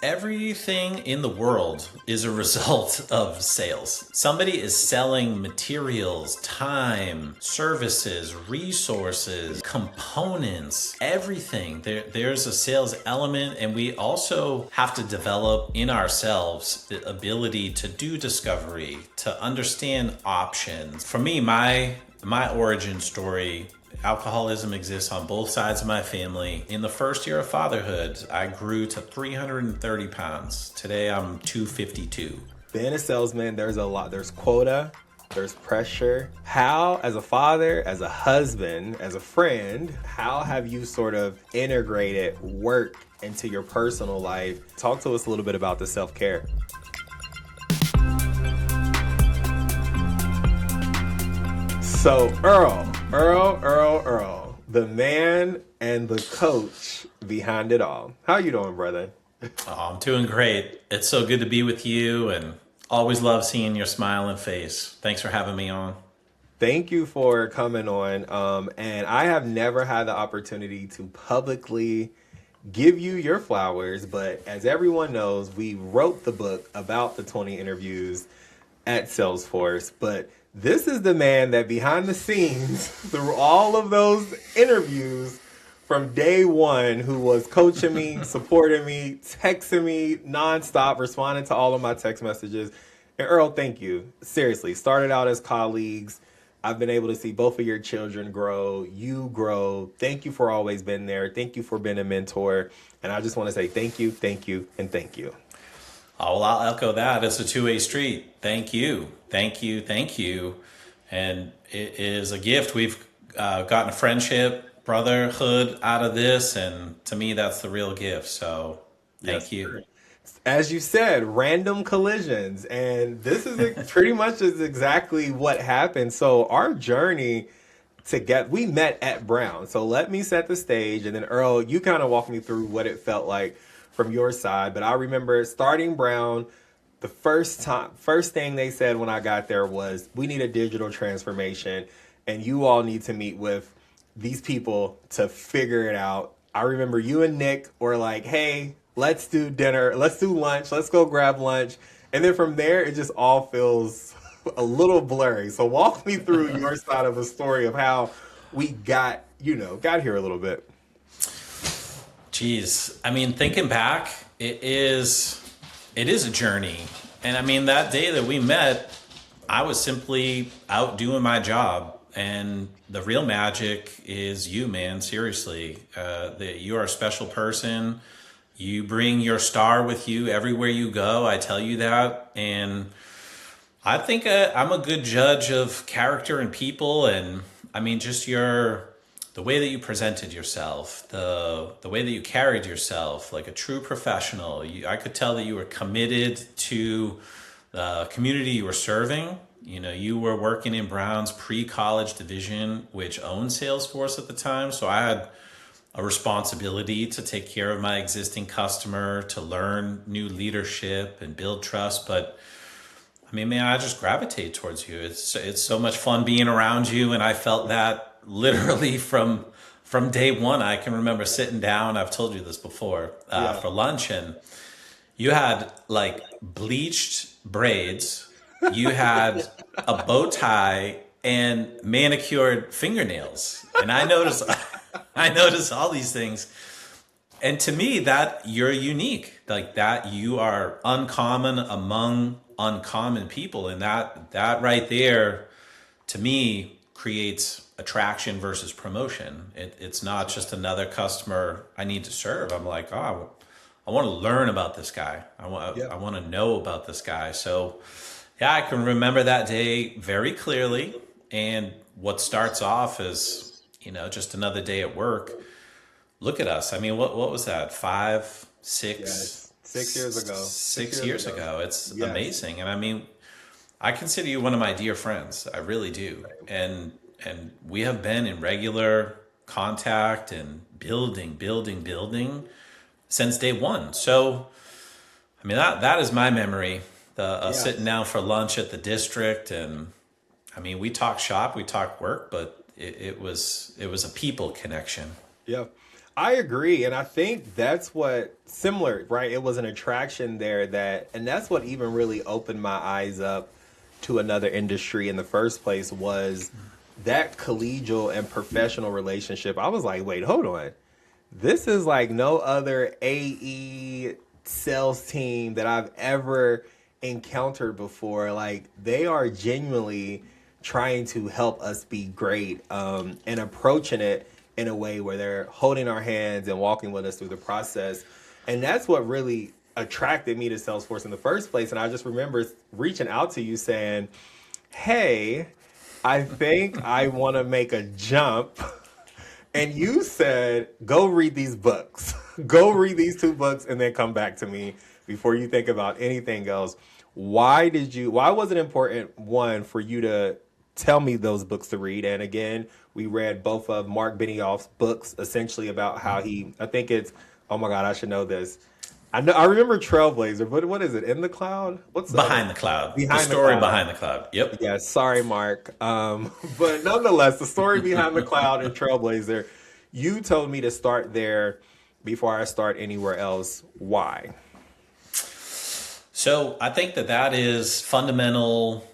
Everything in the world is a result of sales. Somebody is selling materials, time, services, resources, components, everything. There's a sales element, and we also have to develop in ourselves the ability to do discovery, to understand options. For me, my origin story, alcoholism exists on both sides of my family. In the first year of fatherhood, I grew to 330 pounds. Today, I'm 252. Being a salesman, there's a lot. There's quota, there's pressure. How, as a father, as a husband, as a friend, how have you sort of integrated work into your personal life? Talk to us a little bit about the self-care. So Earl, the man and the coach behind it all. How you doing, brother? Oh, I'm doing great. It's so good to be with you, and always love seeing your smiling face. Thanks for having me on. Thank you for coming on. And I have never had the opportunity to publicly give you your flowers, but as everyone knows, we wrote the book about the 20 interviews at Salesforce, but this is the man that behind the scenes, through all of those interviews from day one, who was coaching me, supporting me, texting me nonstop, responding to all of my text messages. And Earl, thank you. Seriously, started out as colleagues. I've been able to see both of your children grow, you grow. Thank you for always being there. Thank you for being a mentor. And I just want to say thank you, and thank you. Oh, well, I'll echo that. It's a two-way street. Thank you. Thank you. Thank you. And it is a gift. We've gotten a friendship, brotherhood out of this. And to me, that's the real gift. So thank you. As you said, random collisions. And this is pretty much is exactly what happened. So our journey together, we met at Brown. So let me set the stage. And then Earl, you kind of walk me through what it felt like from your side. But I remember starting Brown, the first thing they said when I got there was, we need a digital transformation and you all need to meet with these people to figure it out. I remember you and Nick were like, hey, let's do dinner, let's do lunch, let's go grab lunch. And then from there, it just all feels a little blurry. So walk me through your side of the story of how we got here a little bit. Geez, I mean, thinking back, it is a journey. And I mean, that day that we met, I was simply out doing my job. And the real magic is you, man, seriously. That you are a special person. You bring your star with you everywhere you go. I tell you that. And I think I'm a good judge of character and people. And I mean, just the way that you presented yourself, the way that you carried yourself like a true professional. I could tell that you were committed to the community you were serving. You know, you were working in Brown's pre-college division, which owned Salesforce at the time. So I had a responsibility to take care of my existing customer, to learn new leadership and build trust. But I mean, man, I just gravitate towards you. It's so much fun being around you. And I felt that literally from day one. I can remember sitting down, I've told you this before, for lunch, and you had like bleached braids, you had a bow tie and manicured fingernails. And I noticed all these things. And to me, that you're unique, like that you are uncommon among uncommon people. And that right there, to me, creates attraction versus promotion. It's not just another customer I need to serve. I'm like, oh, I want to learn about this guy. I want to know about this guy. So yeah, I can remember that day very clearly. And what starts off as, just another day at work. Look at us. I mean, what was that? 5, 6? Yes. 6 years ago. 6 years ago. It's amazing. And I mean, I consider you one of my dear friends. I really do. And we have been in regular contact and building since day one. So, I mean, that is my memory. Sitting down for lunch at the district, and I mean, we talk shop, we talk work, but it was a people connection. Yeah. I agree. And I think that's what similar, right? It was an attraction there and that's what even really opened my eyes up to another industry in the first place was that collegial and professional relationship. I was like, wait, hold on. This is like no other AE sales team that I've ever encountered before. Like they are genuinely trying to help us be great and approaching it in a way where they're holding our hands and walking with us through the process. And that's what really attracted me to Salesforce in the first place. And I just remember reaching out to you saying, hey, I think I want to make a jump. And you said, go read these books. Go read these 2 books and then come back to me before you think about anything else. Why was it important, one, for you to tell me those books to read? And again, we read both of Mark Benioff's books, essentially about how I think it's, oh my God, I should know this. I remember Trailblazer, but what is it? In the Cloud? What's Behind the Cloud. Behind the story Cloud. behind the cloud. Yep. Yeah, sorry, Mark. But nonetheless, the story behind the cloud and Trailblazer, you told me to start there before I start anywhere else. Why? So I think that is fundamental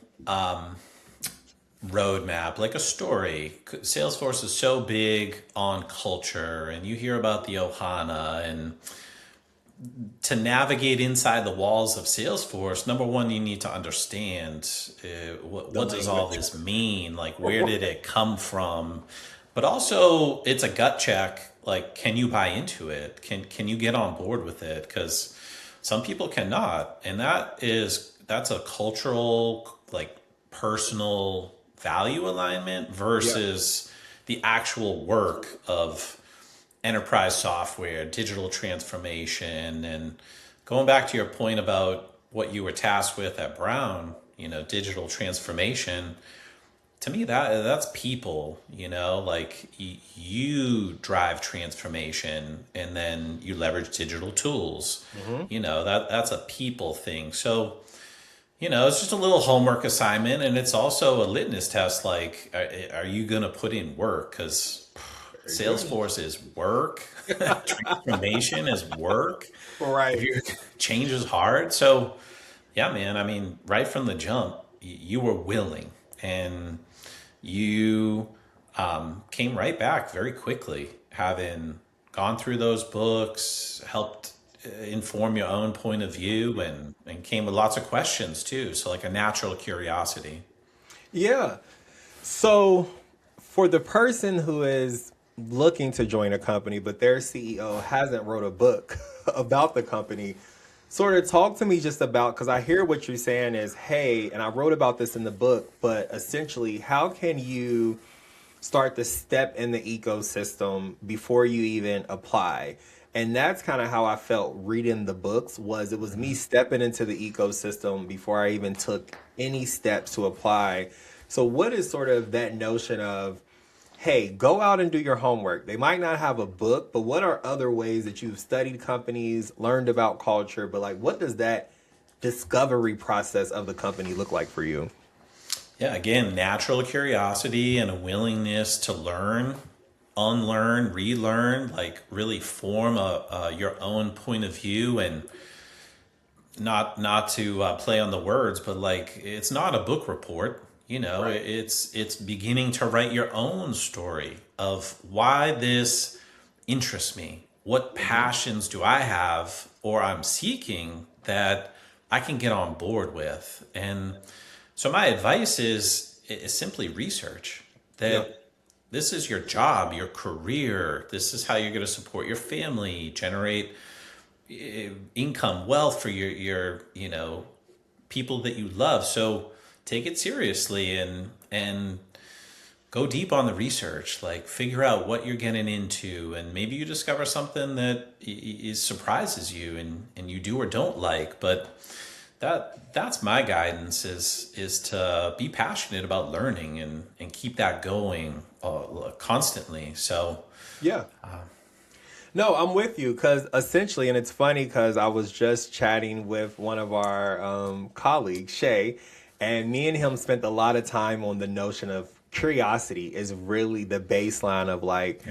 roadmap, like a story. Salesforce is so big on culture, and you hear about the Ohana, and to navigate inside the walls of Salesforce, number one, you need to understand what does all this mean? Like, where did it come from? But also, it's a gut check. Like, can you buy into it? Can you get on board with it? Because some people cannot, and that's a cultural, like, personal value alignment versus the actual work of enterprise software, digital transformation. And going back to your point about what you were tasked with at Brown, digital transformation, to me, that's people, like you drive transformation and then you leverage digital tools. That's a people thing. So, it's just a little homework assignment, and it's also a litmus test. Like, are you going to put in work? Because Salesforce is work. Transformation is work. Right. Change is hard. So, yeah, man, I mean, right from the jump, you were willing, and you came right back very quickly, having gone through those books, helped inform your own point of view, and came with lots of questions too. So like a natural curiosity. Yeah. So for the person who is looking to join a company, but their CEO hasn't wrote a book about the company, sort of talk to me just about, because I hear what you're saying is, hey, and I wrote about this in the book, but essentially, how can you start to step in the ecosystem before you even apply? And that's kind of how I felt reading the books. It was me stepping into the ecosystem before I even took any steps to apply. So what is sort of that notion of, hey, go out and do your homework? They might not have a book, but what are other ways that you've studied companies, learned about culture, but like, what does that discovery process of the company look like for you? Yeah, again, natural curiosity and a willingness to learn, unlearn, relearn, like really form your own point of view, and not to play on the words, but like, it's not a book report. Right. It's beginning to write your own story of why this interests me. What passions do I have or I'm seeking that I can get on board with? And so my advice is simply research that this is your job, your career. This is how you're going to support your family, generate income, wealth for your people that you love. So take it seriously and go deep on the research, like figure out what you're getting into, and maybe you discover something that surprises you and you do or don't like. But that's my guidance is to be passionate about learning and keep that going constantly. So yeah. No, I'm with you, because essentially, and it's funny because I was just chatting with one of our colleagues, Shay, and me and him spent a lot of time on the notion of curiosity is really the baseline of like,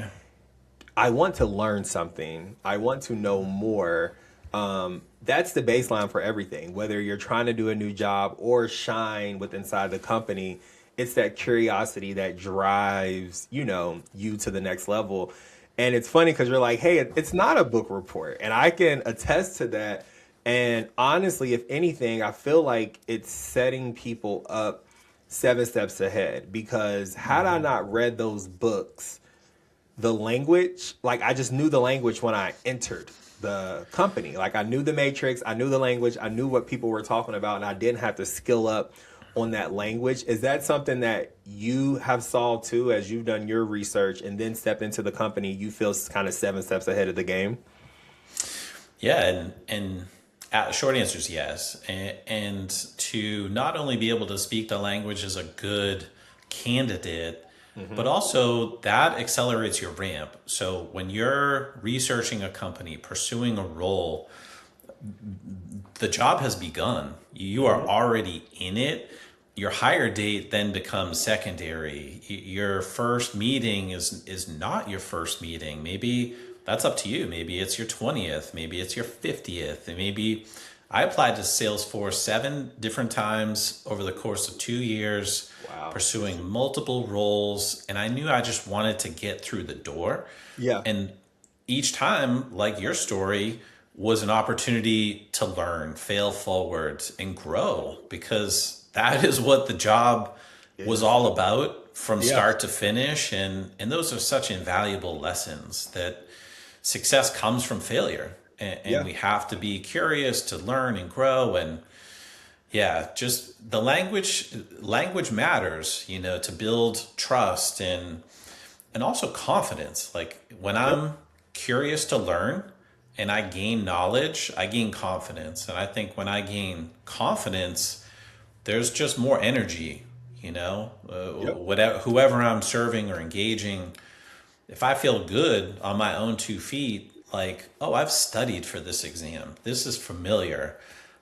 I want to learn something. I want to know more. That's the baseline for everything. Whether you're trying to do a new job or shine with inside the company, it's that curiosity that drives, you to the next level. And it's funny because you're like, hey, it's not a book report. And I can attest to that. And honestly, if anything, I feel like it's setting people up 7 steps ahead because had I not read those books, the language, like I just knew the language when I entered the company. Like I knew the matrix, I knew the language, I knew what people were talking about, and I didn't have to skill up on that language. Is that something that you have solved too as you've done your research and then stepped into the company? You feel kind of 7 steps ahead of the game? Yeah, and short answer is yes. And to not only be able to speak the language as a good candidate, but also that accelerates your ramp. So when you're researching a company, pursuing a role, the job has begun. You are already in it. Your hire date then becomes secondary. Your first meeting is not your first meeting. Maybe that's up to you. Maybe it's your 20th. Maybe it's your 50th. And maybe I applied to Salesforce 7 different times over the course of 2 years, Wow. pursuing multiple roles. And I knew I just wanted to get through the door. Yeah. And each time, like your story, was an opportunity to learn, fail forward, and grow because that is what the job was all about from Yeah. start to finish. And those are such invaluable lessons that success comes from failure. And Yeah. we have to be curious to learn and grow. And yeah, just the language matters, to build trust and also confidence. Like when I'm curious to learn and I gain knowledge, I gain confidence. And I think when I gain confidence, there's just more energy, whatever, whoever I'm serving or engaging. If I feel good on my own 2 feet, like, oh, I've studied for this exam. This is familiar.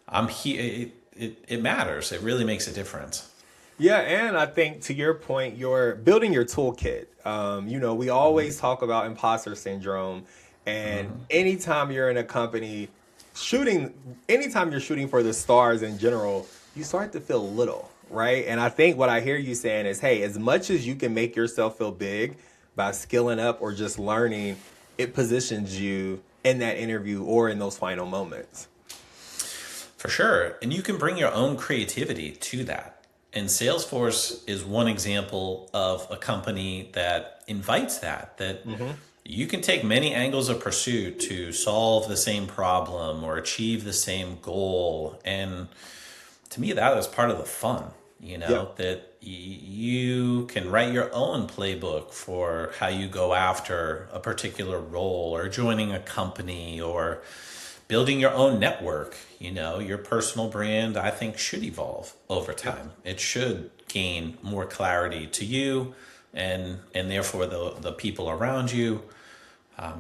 I'm here. It matters. It really makes a difference. Yeah, and I think to your point, you're building your toolkit. We always talk about imposter syndrome, and anytime you're in a company anytime you're shooting for the stars in general, you start to feel little, right? And I think what I hear you saying is, hey, as much as you can make yourself feel big by skilling up or just learning, it positions you in that interview or in those final moments. For sure. And you can bring your own creativity to that. And Salesforce is one example of a company that invites that you can take many angles of pursuit to solve the same problem or achieve the same goal. And to me, that is part of the fun, that you can write your own playbook for how you go after a particular role or joining a company or building your own network. Your personal brand, I think, should evolve over time. It should gain more clarity to you and therefore the people around you.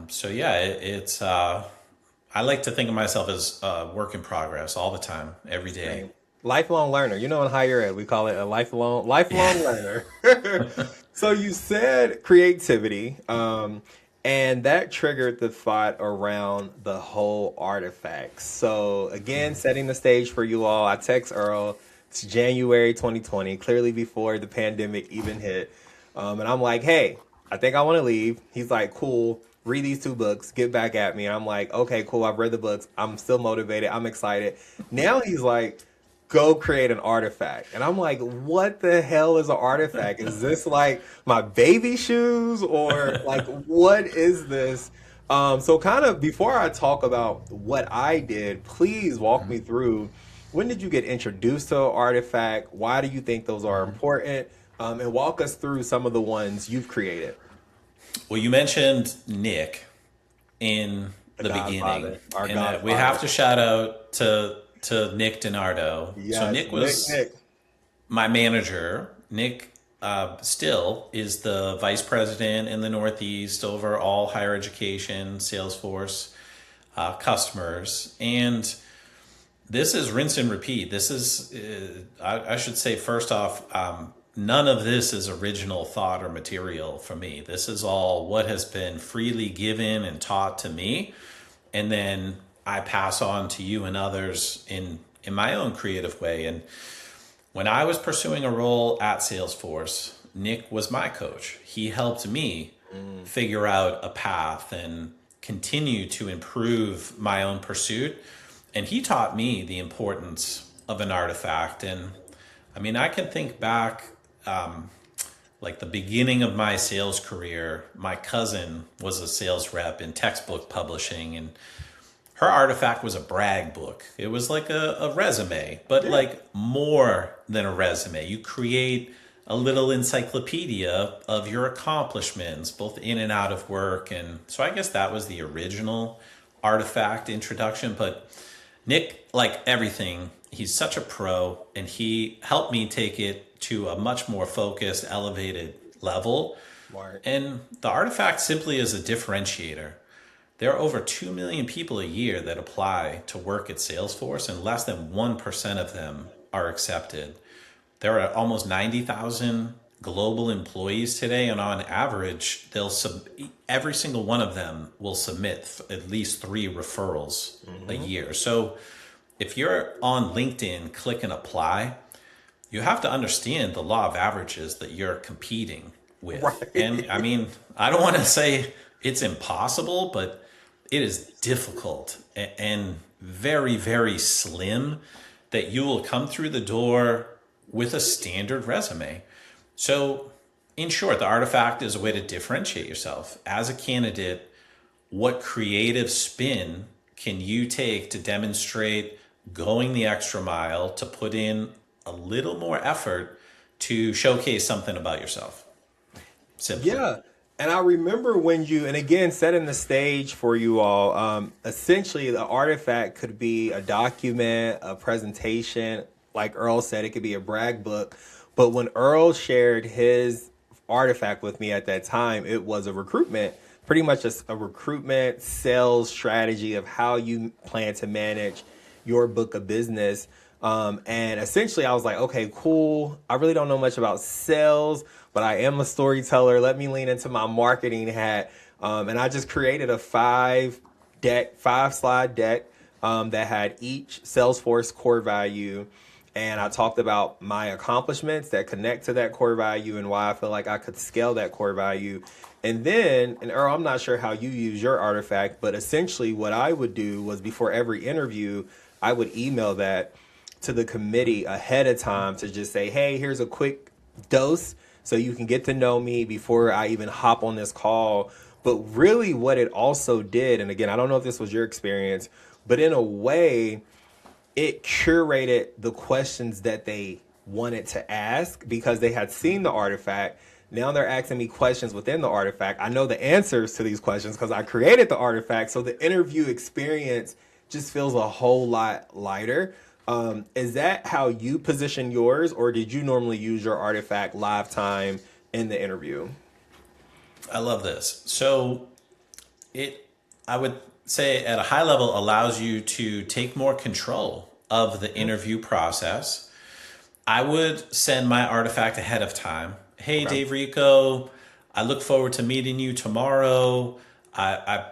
So yeah, it's I like to think of myself as a work in progress all the time, every day. Right. Lifelong learner. In higher ed, we call it a lifelong learner. So you said creativity, and that triggered the thought around the whole artifacts. So again, setting the stage for you all, I text Earl. It's January 2020, clearly before the pandemic even hit. And I'm like, hey, I think I want to leave. He's like, cool. Read these 2 books, get back at me. And I'm like, okay, cool. I've read the books. I'm still motivated. I'm excited. Now he's like, go create an artifact. And I'm like, what the hell is an artifact? Is this like my baby shoes or like, what is this? So kind of before I talk about what I did, please walk me through, when did you get introduced to an artifact? Why do you think those are important? And walk us through some of the ones you've created. Well, you mentioned Nick in the Godfather, beginning, our and Godfather. we have to shout out to Nick DiNardo. Yes, So Nick was Nick. my manager. Nick still is the vice president in the Northeast over all higher education, Salesforce customers. And this is rinse and repeat. This is, I should say, first off, none of this is original thought or material for me. This is all what has been freely given and taught to me. And then I pass on to you and others in my own creative way. And when I was pursuing a role at Salesforce, Nick was my coach. He helped me figure out a path and continue to improve my own pursuit. And he taught me the importance of an artifact. And I mean, I can think back, like the beginning of my sales career. My cousin was a sales rep in textbook publishing, and her artifact was a brag book. It was like a resume, but like more than a resume. You create a little encyclopedia of your accomplishments, both in and out of work. And so I guess that was the original artifact introduction. But Nick, like everything, he's such a pro, and he helped me take it to a much more focused, elevated level. Smart. And the artifact simply is a differentiator. There are over 2 million people a year that apply to work at Salesforce, and less than 1% of them are accepted. There are almost 90,000 global employees today, and on average, every single one of them will submit at least 3 referrals a year. So if you're on LinkedIn, click and apply, you have to understand the law of averages that you're competing with. Right. And I mean, I don't want to say it's impossible, but it is difficult and very, very slim that you will come through the door with a standard resume. So in short, the artifact is a way to differentiate yourself. As a candidate, what creative spin can you take to demonstrate going the extra mile, to put in a little more effort to showcase something about yourself? Simply. Yeah. And I remember when you, and again, setting the stage for you all, essentially the artifact could be a document, a presentation. Like Earl said, it could be a brag book. But when Earl shared his artifact with me at that time, it was a recruitment, pretty much a recruitment sales strategy of how you plan to manage your book of business. And essentially I was like, okay, cool. I really don't know much about sales, but I am a storyteller. Let me lean into my marketing hat. And I just created a 5-slide deck that had each Salesforce core value. And I talked about my accomplishments that connect to that core value and why I feel like I could scale that core value. And then, and Earl, I'm not sure how you use your artifact, but essentially what I would do was before every interview, I would email that to the committee ahead of time to just say, hey, here's a quick dose so you can get to know me before I even hop on this call. But really what it also did, and again, I don't know if this was your experience, but in a way, it curated the questions that they wanted to ask because they had seen the artifact. Now they're asking me questions within the artifact. I know the answers to these questions because I created the artifact. So the interview experience just feels a whole lot lighter. Is that how you position yours, or did you normally use your artifact live time in the interview? I love this. So I would say at a high level, allows you to take more control of the interview process. I would send my artifact ahead of time. Hey, okay. DéRecco, I look forward to meeting you tomorrow. I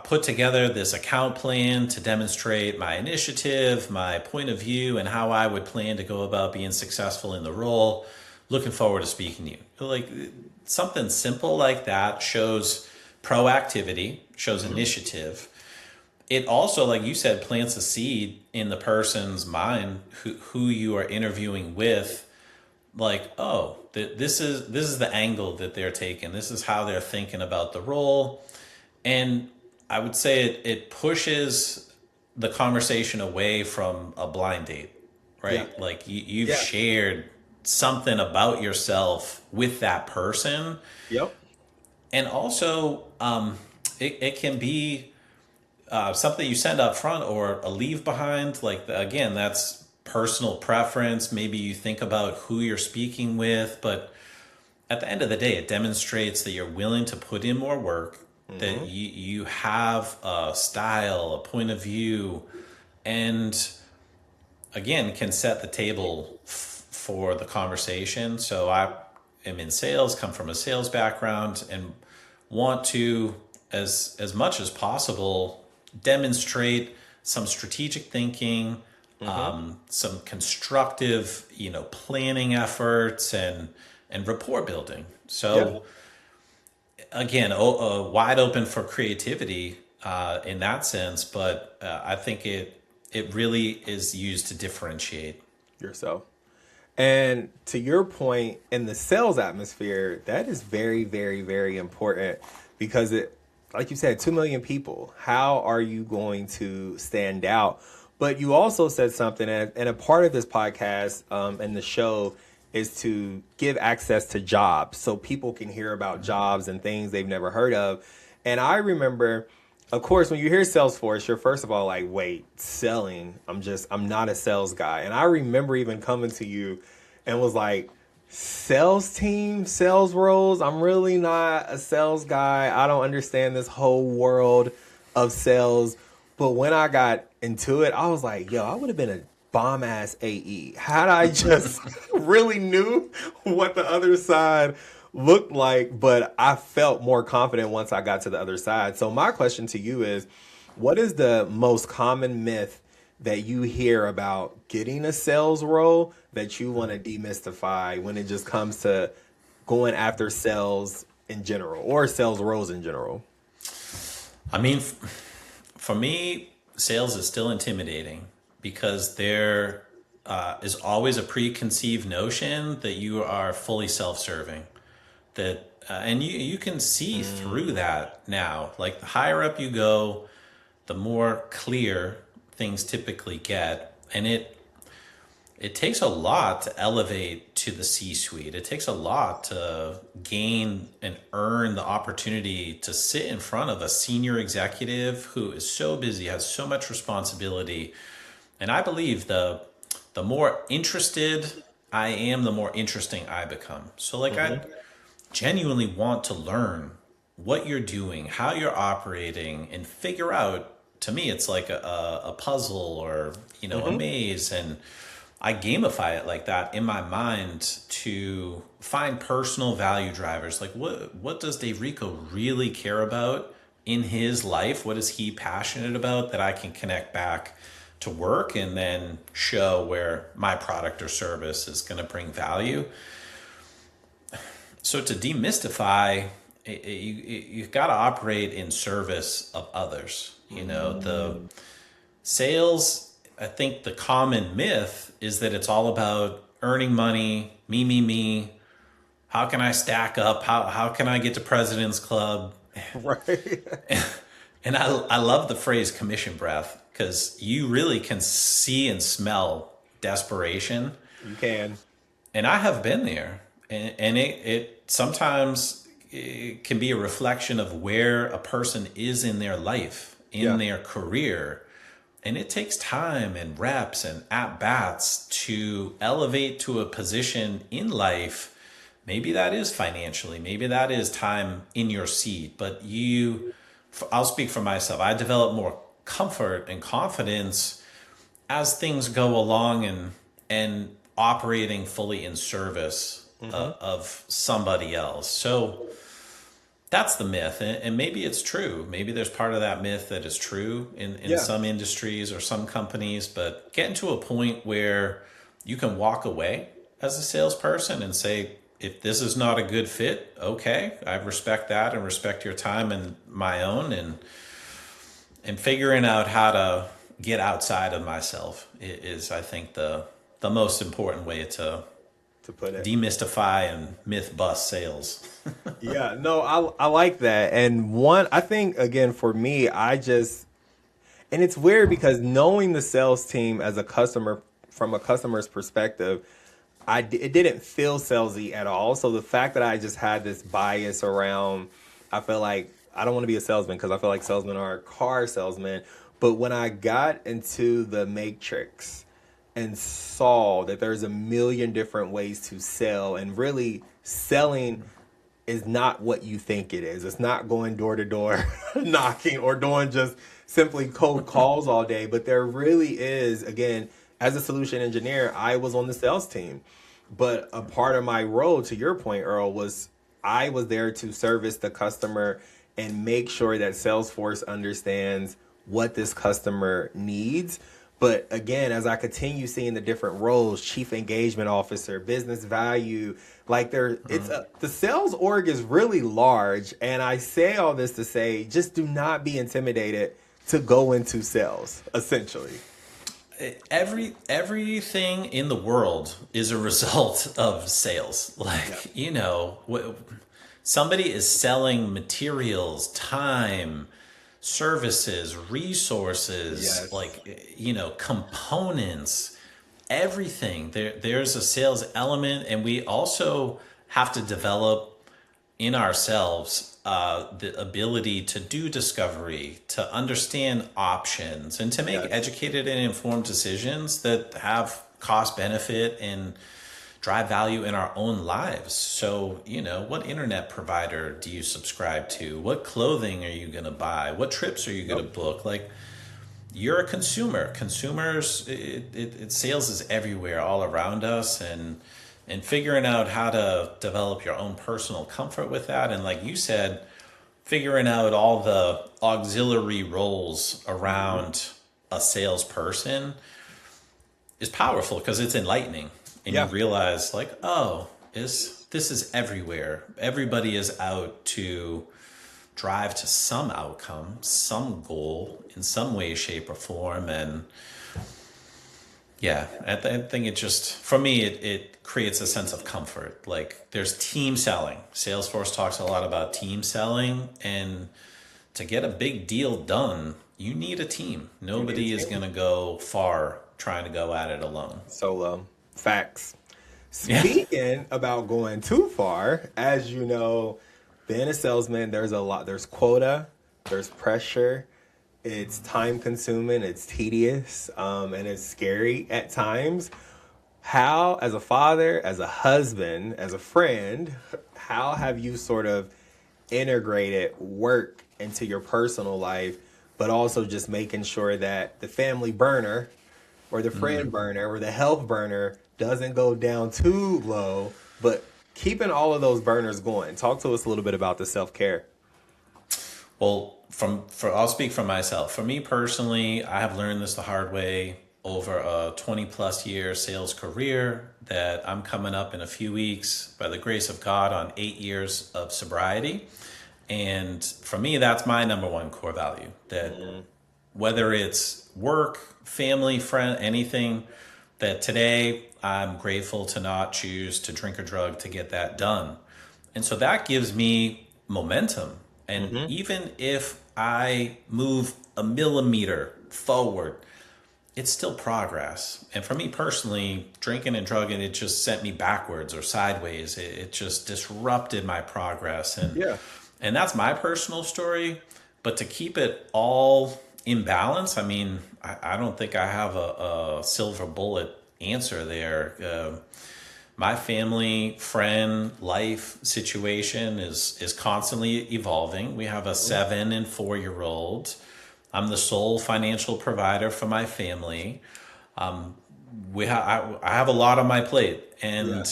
put together this account plan to demonstrate my initiative, my point of view, and how I would plan to go about being successful in the role. Looking forward to speaking to you. Like something simple like that shows proactivity, shows initiative. It also, like you said, plants a seed in the person's mind who you are interviewing with. Like, oh, this is the angle that they're taking. This is how they're thinking about the role. And I would say it pushes the conversation away from a blind date, right? Yeah. Like you've shared something about yourself with that person. Yep. And also, it can be something you send up front or a leave behind. Like, again, that's personal preference. Maybe you think about who you're speaking with, but at the end of the day, it demonstrates that you're willing to put in more work, that you have a style, a point of view, and again, can set the table for the conversation. So I am in sales, come from a sales background, and want to, as much as possible, demonstrate some strategic thinking, some constructive, planning efforts, and rapport building. Yeah. So again, wide open for creativity in that sense, but I think it really is used to differentiate. Yourself. And to your point, in the sales atmosphere, that is very, very, very important because like you said, 2 million people. How are you going to stand out? But you also said something, and a part of this podcast and the show is to give access to jobs so people can hear about jobs and things they've never heard of. And I remember, of course, when you hear Salesforce, you're first of all like, wait, selling. I'm not a sales guy. And I remember even coming to you and was like, sales team, sales roles. I'm really not a sales guy. I don't understand this whole world of sales. But when I got into it, I was like, yo, I would have been a bomb ass AE had I just really knew what the other side looked like. But I felt more confident once I got to the other side. So my question to you is, what is the most common myth that you hear about getting a sales role that you want to demystify when it just comes to going after sales in general or sales roles in general? I mean, for me, sales is still intimidating because there is always a preconceived notion that you are fully self-serving. And you can see through that now. Like the higher up you go, the more clear things typically get, and it takes a lot to elevate to the C-suite. It takes a lot to gain and earn the opportunity to sit in front of a senior executive who is so busy, has so much responsibility. And I believe the more interested I am, the more interesting I become. So I genuinely want to learn what you're doing, how you're operating, and figure out. To me, it's like a puzzle or a maze, and I gamify it like that in my mind to find personal value drivers. Like what does DéRecco really care about in his life? What is he passionate about that I can connect back to work and then show where my product or service is going to bring value? So to demystify, you've got to operate in service of others. The sales, I think the common myth is that it's all about earning money, me. How can I stack up? How can I get to President's Club? Right. And I love the phrase commission breath because you really can see and smell desperation. You can. And I have been there. And it sometimes it can be a reflection of where a person is in their life, in their career. And it takes time and reps and at-bats to elevate to a position in life. Maybe that is financially, maybe that is time in your seat, but I'll speak for myself. I develop more comfort and confidence as things go along and operating fully in service of somebody else. So that's the myth. And maybe it's true. Maybe there's part of that myth that is true in some industries or some companies, but getting to a point where you can walk away as a salesperson and say, if this is not a good fit, okay, I respect that and respect your time and my own, and figuring out how to get outside of myself is I think the most important way to put it. Demystify and myth bust sales. Yeah, no, I like that. And I think, again, for me, and it's weird because knowing the sales team as a customer, from a customer's perspective, it didn't feel salesy at all. So the fact that I just had this bias around, I feel like I don't want to be a salesman because I feel like salesmen are car salesmen. But when I got into the matrix and saw that there's a million different ways to sell, and really selling is not what you think it is. It's not going door to door knocking or doing just simply cold calls all day. But there really is, again, as a solution engineer, I was on the sales team. But a part of my role, to your point, Earl, was I was there to service the customer and make sure that Salesforce understands what this customer needs. But again, as I continue seeing the different roles, chief engagement officer, business value, like the sales org is really large. And I say all this to say, just do not be intimidated to go into sales, essentially. Everything in the world is a result of sales. Like, somebody is selling materials, time, services, resources, Yes. components, everything. There's a sales element, and we also have to develop in ourselves the ability to do discovery, to understand options, and to make Yes. educated and informed decisions that have cost benefit and drive value in our own lives. So, what internet provider do you subscribe to? What clothing are you going to buy? What trips are you going to book? Like, you're a consumer. Sales is everywhere, all around us, and figuring out how to develop your own personal comfort with that. And like you said, figuring out all the auxiliary roles around a salesperson is powerful because it's enlightening. And you Yeah. realize like, oh, this is everywhere. Everybody is out to drive to some outcome, some goal in some way, shape, or form. And yeah, I think it just, for me, it creates a sense of comfort. Like, there's team selling. Salesforce talks a lot about team selling. And to get a big deal done, you need a team. Nobody is going to go far trying to go at it alone. Solo. Facts. Yeah. Speaking about going too far, as you know, being a salesman, there's quota, there's pressure, it's time consuming, it's tedious, and it's scary at times. How, as a father, as a husband, as a friend, how have you sort of integrated work into your personal life, but also just making sure that the family burner or the friend burner or the health burner doesn't go down too low, but keeping all of those burners going? Talk to us a little bit about the self-care. Well, I'll speak for myself. For me personally, I have learned this the hard way over a 20 plus year sales career that I'm coming up in a few weeks, by the grace of God, on 8 years of sobriety. And for me, that's my number one core value, that whether it's work, family, friend, anything, that today I'm grateful to not choose to drink or drug to get that done. And so that gives me momentum. And even if I move a millimeter forward, it's still progress. And for me personally, drinking and drugging, it just sent me backwards or sideways. It just disrupted my progress. And that's my personal story. But to keep it all in balance, I mean, I don't think I have a silver bullet answer there. My family, friend, life situation is constantly evolving. We have a 7 and 4-year-old. I'm the sole financial provider for my family. I have a lot on my plate, and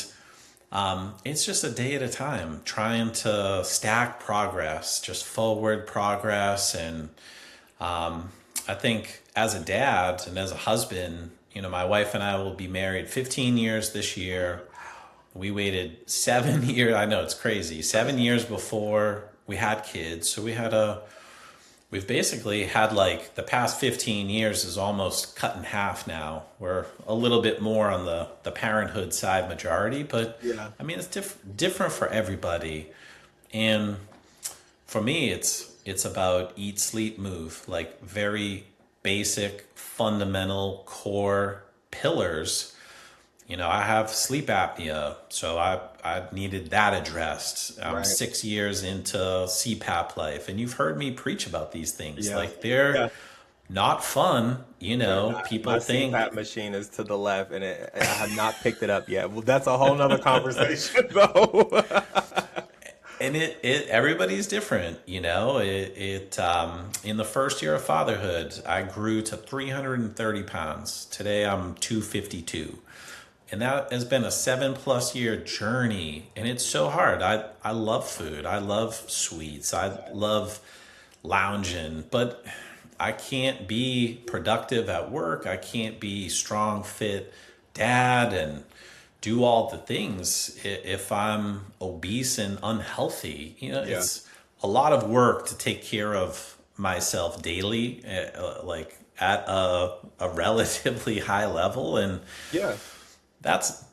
it's just a day at a time, trying to stack progress, just forward progress. And I think as a dad and as a husband, my wife and I will be married 15 years this year. We waited 7 years. I know it's crazy. 7 years before we had kids. So we've basically had, like, the past 15 years is almost cut in half now. We're a little bit more on the parenthood side majority, but I mean, it's different for everybody. And for me, it's about eat, sleep, move, like very basic, fundamental, core pillars. I have sleep apnea, so I needed that addressed. I'm 6 years into CPAP life, and you've heard me preach about these things. Like, they're not fun. People My think CPAP machine is to the left, and I have not picked it up yet. Well, that's a whole nother conversation, though. and everybody's different. In the first year of fatherhood, I grew to 330 pounds. Today I'm 252. And that has been a 7+ year journey. And it's so hard. I love food. I love sweets. I love lounging, but I can't be productive at work. I can't be strong, fit dad and do all the things if I'm obese and unhealthy. You know, Yeah. it's a lot of work to take care of myself daily, like at a relatively high level. And Yeah. that's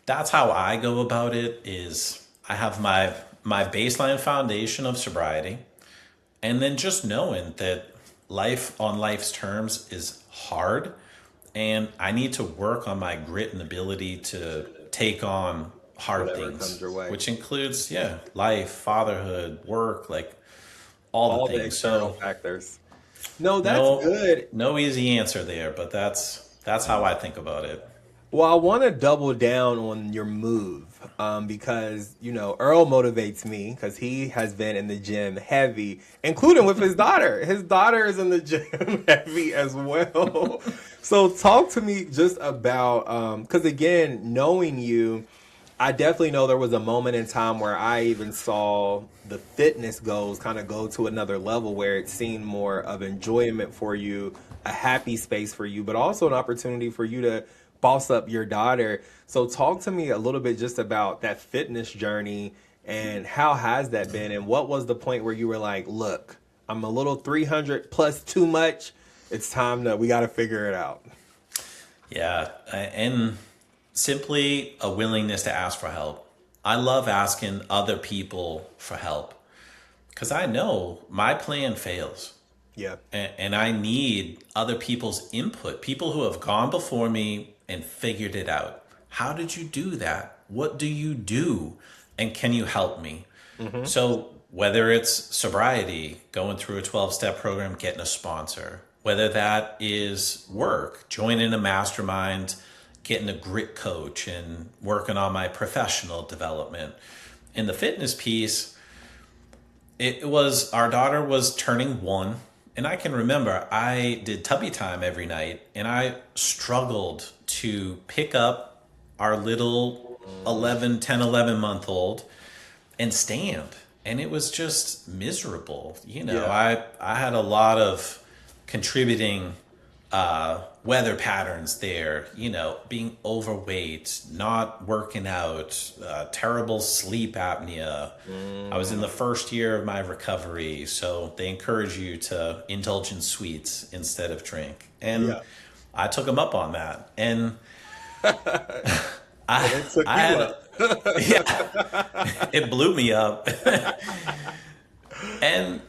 that's how I go about it. Is I have my baseline foundation of sobriety, and then just knowing that life on life's terms is hard, and I need to work on my grit and ability to take on hard Whatever comes things, your way. which includes, yeah, life, fatherhood, work, like all the All the things. external So factors. No, that's no, good. no easy answer there, but that's how I think about it. Well, I want to double down on your move because, Earl motivates me because he has been in the gym heavy, including with his daughter. His daughter is in the gym heavy as well. So talk to me just about, because again, knowing you, I definitely know there was a moment in time where I even saw the fitness goals kind of go to another level where it seemed more of enjoyment for you, a happy space for you, but also an opportunity for you to boss up your daughter. So talk to me a little bit just about that fitness journey and how has that been and what was the point where you were like, look, I'm a little 300 plus too much. It's time that we got to figure it out. Yeah, and simply a willingness to ask for help. I love asking other people for help because I know my plan fails. Yeah. And I need other people's input, people who have gone before me and figured it out. How did you do that? What do you do? And can you help me? So whether it's sobriety, going through a 12-step program, getting a sponsor, whether that is work, joining a mastermind, getting a grit coach and working on my professional development. In the fitness piece, it was our daughter was turning 1. And I can remember I did tubby time every night and I struggled to pick up our little 11 month old and stand. And it was just miserable. Yeah. I had a lot of contributing weather patterns there, being overweight, not working out, terrible sleep apnea. I was in the first year of my recovery, so they encourage you to indulge in sweets instead of drink. And Yeah. I took them up on that. And And it took I you had, up. yeah, it blew me up. And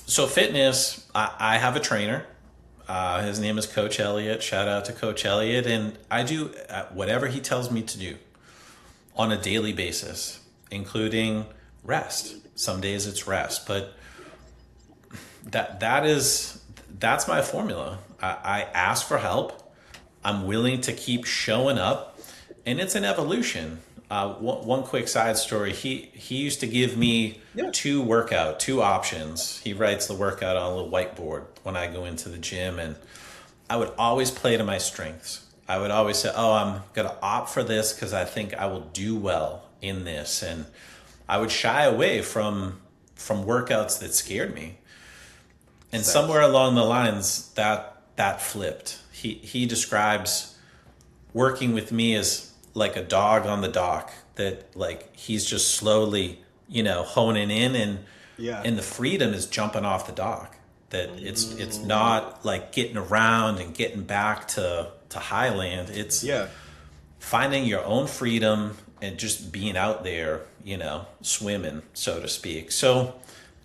so fitness, I have a trainer. His name is Coach Elliott. Shout out to Coach Elliott. And I do whatever he tells me to do on a daily basis, including rest. Some days it's rest, but that's my formula. I ask for help. I'm willing to keep showing up, and it's an evolution. One quick side story. He used to give me Yeah. two options. He writes the workout on a little whiteboard when I go into the gym, and I would always play to my strengths. I would always say, "Oh, I'm gonna opt for this because I think I will do well in this," and I would shy away from workouts that scared me. And somewhere along the lines, that flipped. He describes working with me as like a dog on the dock that like he's just slowly, honing in Yeah. and the freedom is jumping off the dock. That it's not like getting around and getting back to highland. It's Yeah. finding your own freedom and just being out there, swimming, so to speak. So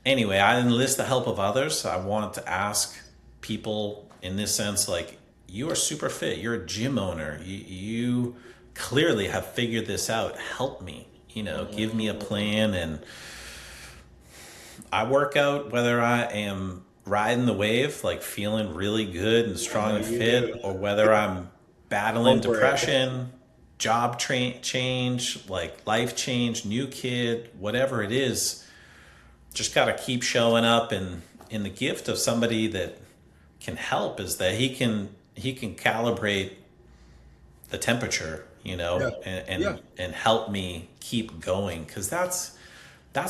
anyway, I enlist the help of others. I want to ask people in this sense, like, you are super fit. You're a gym owner. You clearly have figured this out. Help me, give me a plan. And I work out whether I am riding the wave, like feeling really good and strong and You fit, do. or whether I'm battling Over it. depression, job change, like life change, new kid, whatever it is. Just got to keep showing up. And in the gift of somebody that can help is that he can calibrate the temperature, Yeah. Yeah. and help me keep going, because that's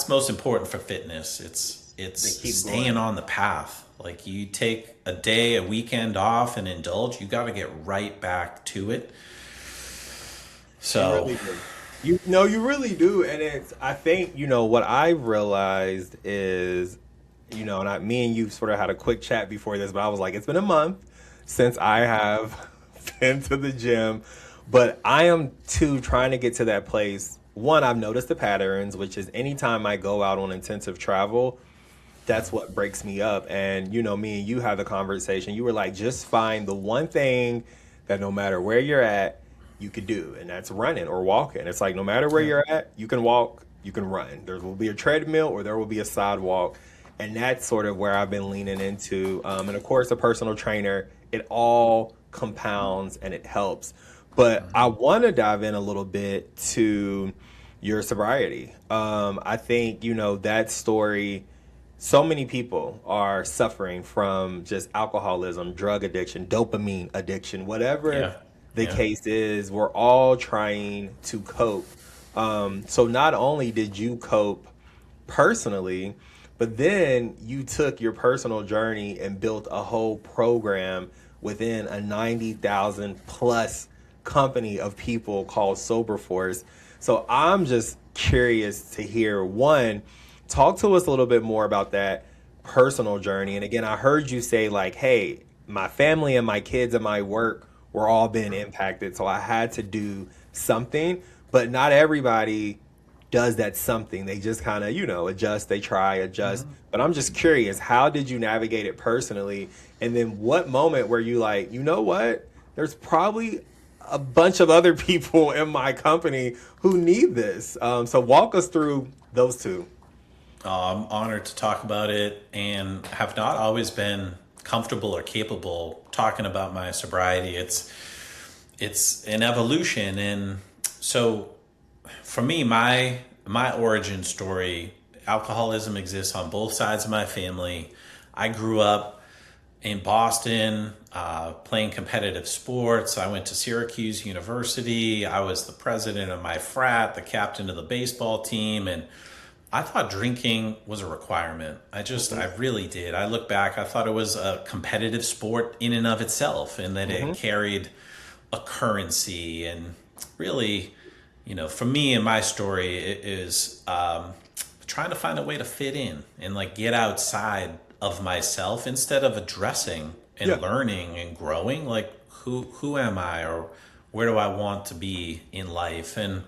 most important for fitness. It's They keep staying going. on the path. Like, you take a day, a weekend off and indulge, you got to get right back to it. You So really do. You know, you really do. And I think, what I realized is, and me and you sort of had a quick chat before this, but I was like, it's been a month since I have been to the gym, but I am too trying to get to that place. One, I've noticed the patterns, which is anytime I go out on intensive travel, that's what breaks me up. And me and you had the conversation. You were like, just find the one thing that no matter where you're at, you could do, and that's running or walking. It's like no matter where yeah. you're at, you can walk, you can run. There will be a treadmill or there will be a sidewalk, and that's sort of where I've been leaning into. And of course, a personal trainer. It all compounds and it helps. But I want to dive in a little bit to your sobriety. I think that story, so many people are suffering from just alcoholism, drug addiction, dopamine addiction, whatever Yeah. the Yeah. case is. We're all trying to cope. So not only did you cope personally, but then you took your personal journey and built a whole program within a 90,000 plus company of people called SoberForce. So I'm just curious to hear, one, talk to us a little bit more about that personal journey. And again, I heard you say like, hey, my family and my kids and my work were all being impacted. So I had to do something, but not everybody does that something. They just kind of, adjust, they try, adjust. But I'm just curious, how did you navigate it personally? And then what moment were you like, you know what? There's probably a bunch of other people in my company who need this. So walk us through those two. I'm honored to talk about it, and have not always been comfortable or capable talking about my sobriety. It's an evolution. And so for me, my origin story, alcoholism exists on both sides of my family. I grew up in Boston, playing competitive sports. I went to Syracuse University. I was the president of my frat, the captain of the baseball team, and I thought drinking was a requirement. I really did. I look back, I thought it was a competitive sport in and of itself, and that it carried a currency. And really, for me and my story, it is trying to find a way to fit in and like get outside of myself, instead of addressing and Yeah. learning and growing. Like, who am I, or where do I want to be in life? And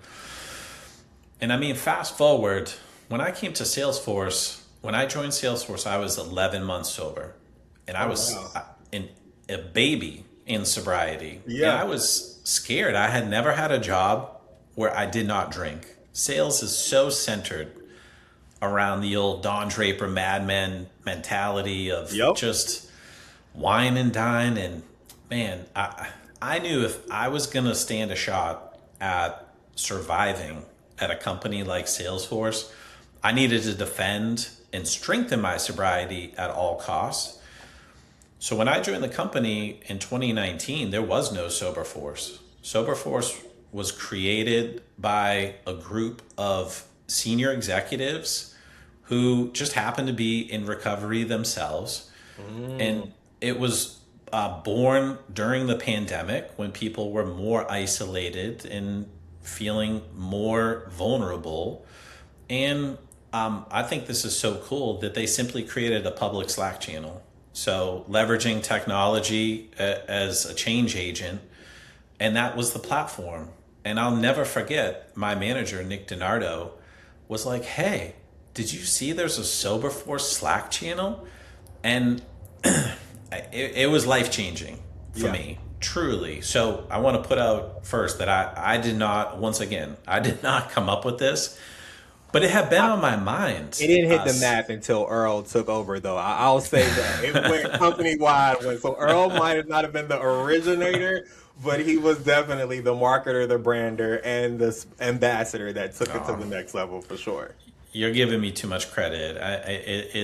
I mean, fast forward, when I came to Salesforce, when I joined Salesforce, I was 11 months sober, and I Oh, was wow. a baby in sobriety. And Yeah. I was scared. I had never had a job where I did not drink. Sales is so centered around the old Don Draper Mad Men mentality of Yep. just wine and dine. And man, I knew if I was going to stand a shot at surviving at a company like Salesforce, I needed to defend and strengthen my sobriety at all costs. So when I joined the company in 2019, there was no SoberForce. SoberForce was created by a group of senior executives who just happened to be in recovery themselves. And it was born during the pandemic, when people were more isolated and feeling more vulnerable. And I think this is so cool that they simply created a public Slack channel. So leveraging technology as a change agent, and that was the platform. And I'll never forget, my manager, Nick DiNardo, was like, hey, did you see there's a SoberForce Slack channel? And it was life-changing for Yeah. me, truly. So I want to put out first that I did not, once again, I did not come up with this, but it had been on my mind. It didn't hit the map until Earl took over, though. I'll say that. It went company wide. So Earl might not have been the originator, but he was definitely the marketer, the brander, and the ambassador that took it to the next level for sure. You're giving me too much credit. It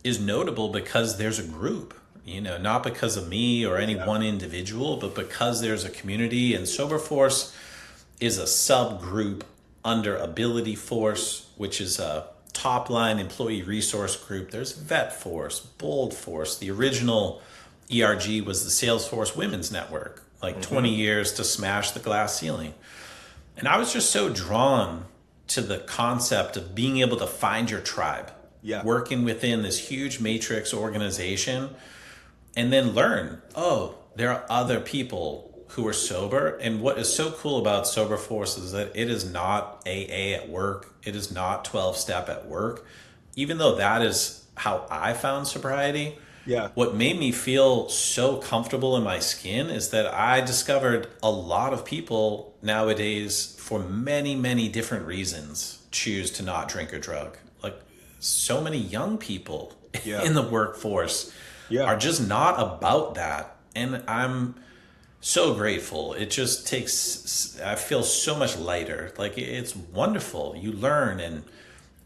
is notable because there's a group, not because of me or any one individual, but because there's a community. And SoberForce is a subgroup under Ability Force, which is a top line employee resource group. There's Vet Force, Bold Force. The original ERG was the Salesforce Women's Network, like 20 years to smash the glass ceiling. And I was just so drawn to the concept of being able to find your tribe, working within this huge matrix organization, and then learn, oh, there are other people who are sober. And what is so cool about SoberForce is that it is not AA at work. It is not 12-step at work. Even though that is how I found sobriety, what made me feel so comfortable in my skin is that I discovered a lot of people nowadays, for many, many different reasons, choose to not drink or drug. Like, so many young people in the workforce are just not about that. And I'm so grateful. It just takes, I feel so much lighter. Like, it's wonderful. You learn,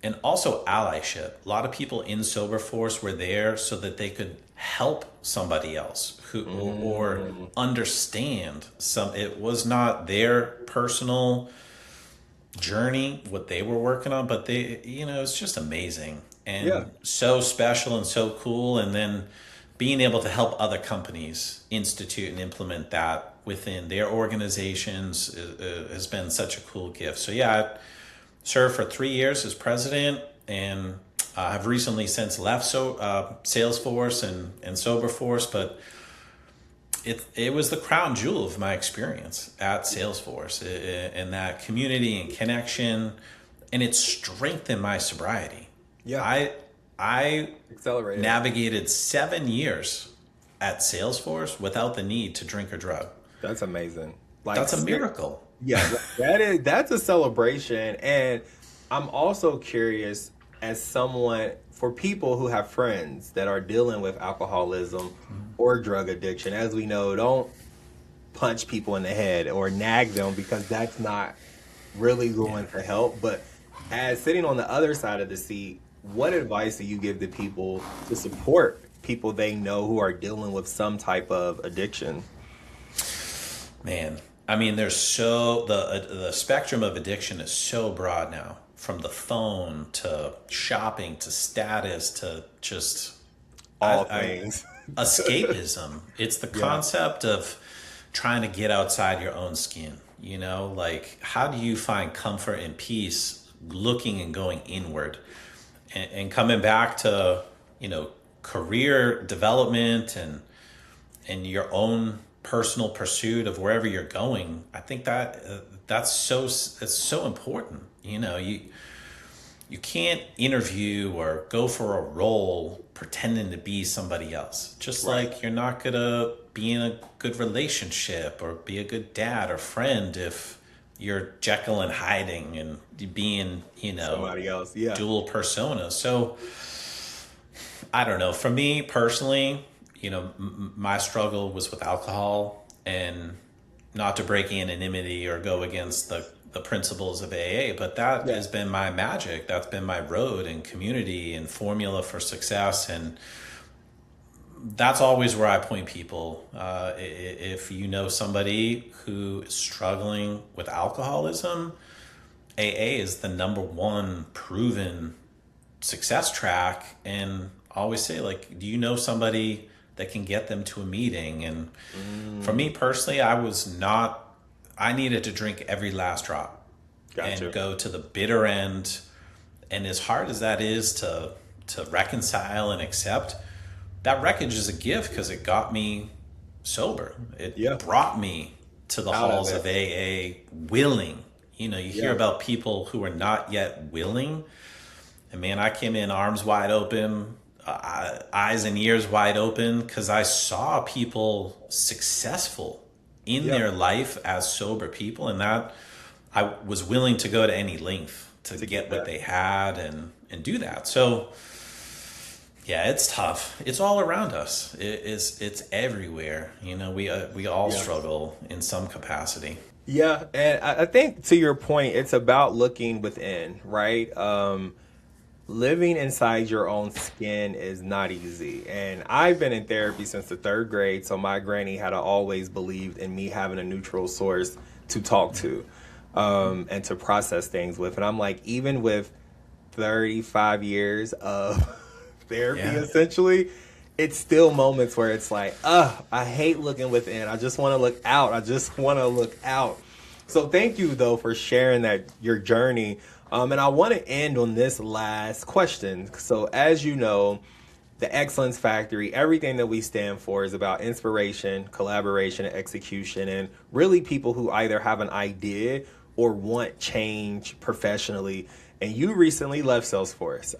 and also allyship. A lot of people in SoberForce were there so that they could help somebody else or understand it was not their personal journey, what they were working on, but it's just amazing and so special and so cool. And then being able to help other companies institute and implement that within their organizations has been such a cool gift. So I served for 3 years as president, and I've recently since left Salesforce and SoberForce, but it was the crown jewel of my experience at Salesforce, and that community and connection, and it strengthened my sobriety. I accelerated. Navigated 7 years at Salesforce without the need to drink or drug. That's amazing. That's a miracle. That's a celebration. And I'm also curious, as someone, for people who have friends that are dealing with alcoholism or drug addiction, as we know, don't punch people in the head or nag them, because that's not really going to help. But as sitting on the other side of the seat, what advice do you give to people to support people they know who are dealing with some type of addiction? Man, I mean, there's the spectrum of addiction is so broad now, from the phone to shopping to status to just all things. Escapism. It's the concept of trying to get outside your own skin. Like, how do you find comfort and peace looking and going inward? And coming back to, career development and your own personal pursuit of wherever you're going. I think that's so important. You can't interview or go for a role pretending to be somebody else. Just like you're not gonna be in a good relationship or be a good dad or friend if you're Jekyll and hiding and being, somebody else, dual persona. So I don't know. For me personally, my struggle was with alcohol, and not to break anonymity or go against the principles of AA, but that has been my magic. That's been my road and community and formula for success. And that's always where I point people. If you know somebody who is struggling with alcoholism, AA is the number one proven success track. And I always say, like, do you know somebody that can get them to a meeting? And for me personally, I needed to drink every last drop and go to the bitter end. And as hard as that is to reconcile and accept, that wreckage is a gift because it got me sober. It brought me to the halls of AA willing. You hear about people who are not yet willing. And man, I came in arms wide open, eyes and ears wide open, because I saw people successful in their life as sober people, and that I was willing to go to any length to get what they had and do that. So it's tough. It's all around us. It's everywhere. We all struggle in some capacity. Yeah, and I think to your point, it's about looking within, right? living inside your own skin is not easy. And I've been in therapy since the third grade, so my granny had always believed in me having a neutral source to talk to, and to process things with. And I'm like, even with 35 years of therapy, essentially, it's still moments where it's like, I hate looking within. I just want to look out. I just want to look out. So thank you, though, for sharing that, your journey. And I want to end on this last question. So as you know, the Excellence Factory, everything that we stand for is about inspiration, collaboration, and execution, and really people who either have an idea or want change professionally. And you recently left Salesforce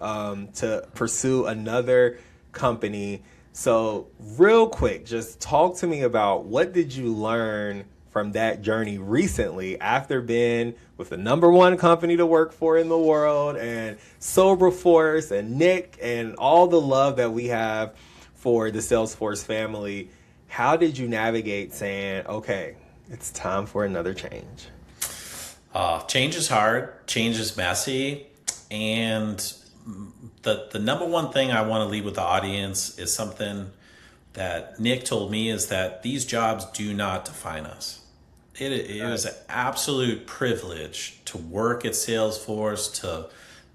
to pursue another company. So real quick, just talk to me about what did you learn from that journey recently after being with the #1 company to work for in the world, and SoberForce and Nick and all the love that we have for the Salesforce family. How did you navigate saying, okay, it's time for another change? Change is hard, change is messy, and the #1 thing I want to leave with the audience is something that Nick told me, is that these jobs do not define us. It was an absolute privilege to work at Salesforce, to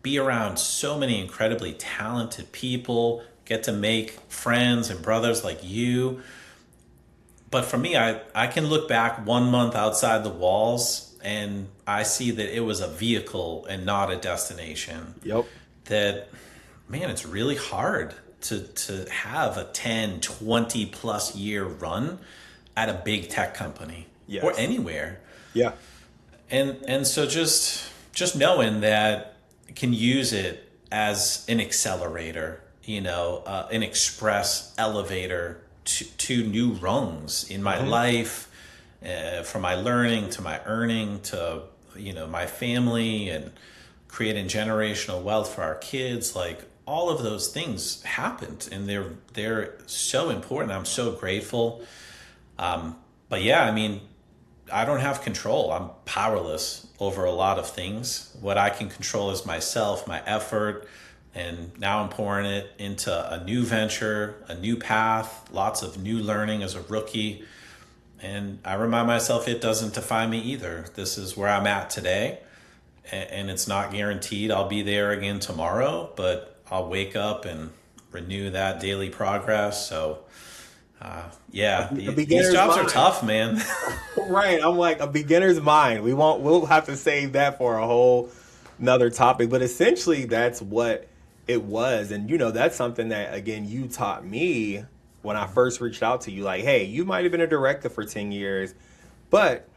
be around so many incredibly talented people, get to make friends and brothers like you. But for me, I can look back 1 month outside the walls and I see that it was a vehicle and not a destination. Yep. That, man, it's really hard to have a 10, 20 plus year run at a big tech company. Yes. Or anywhere. Yeah. And so just knowing that I can use it as an accelerator, an express elevator to new rungs in my life, from my learning to my earning to, my family, and creating generational wealth for our kids. Like, all of those things happened, and they're so important. I'm so grateful. But yeah, I mean, I don't have control. I'm powerless over a lot of things. What I can control is myself, my effort, and now I'm pouring it into a new venture, a new path, lots of new learning as a rookie. And I remind myself it doesn't define me either. This is where I'm at today, and it's not guaranteed I'll be there again tomorrow, but I'll wake up and renew that daily progress. So these jobs are tough, man. Right. I'm like, a beginner's mind. We'll have to save that for a whole another topic, but essentially that's what it was. And that's something that, again, you taught me when I first reached out to you. Like, hey, you might have been a director for 10 years, but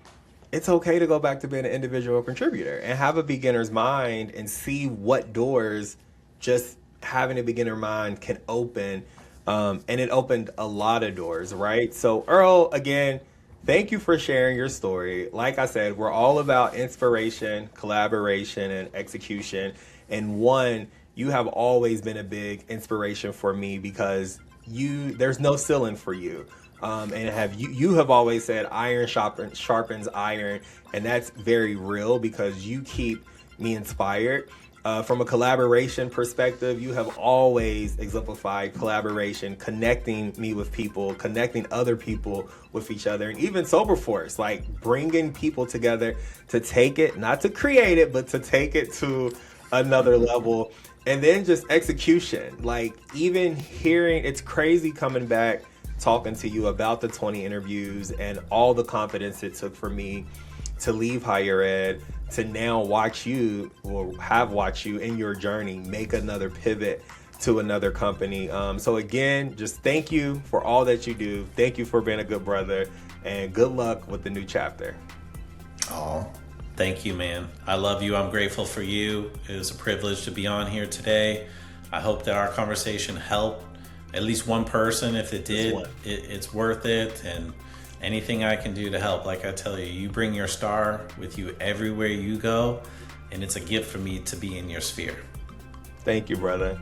it's okay to go back to being an individual contributor and have a beginner's mind and see what doors just having a beginner mind can open. And it opened a lot of doors, right? So Earl, again, thank you for sharing your story. Like I said, we're all about inspiration, collaboration, and execution. And one, you have always been a big inspiration for me because there's no ceiling for you. And you have always said iron sharpens iron, and that's very real because you keep me inspired. From a collaboration perspective, you have always exemplified collaboration, connecting me with people, connecting other people with each other, and even SoberForce, like bringing people together to take it, not to create it, but to take it to another level. And then just execution, like even hearing, it's crazy coming back, talking to you about the 20 interviews and all the confidence it took for me to leave higher ed, to now watch you, or have watched you in your journey, make another pivot to another company. So again, just thank you for all that you do. Thank you for being a good brother, and good luck with the new chapter. Oh, thank you, man. I love you. I'm grateful for you. It was a privilege to be on here today. I hope that our conversation helped at least one person. If it did, it's worth it. And anything I can do to help, like I tell you, you bring your star with you everywhere you go, and it's a gift for me to be in your sphere. Thank you, brother.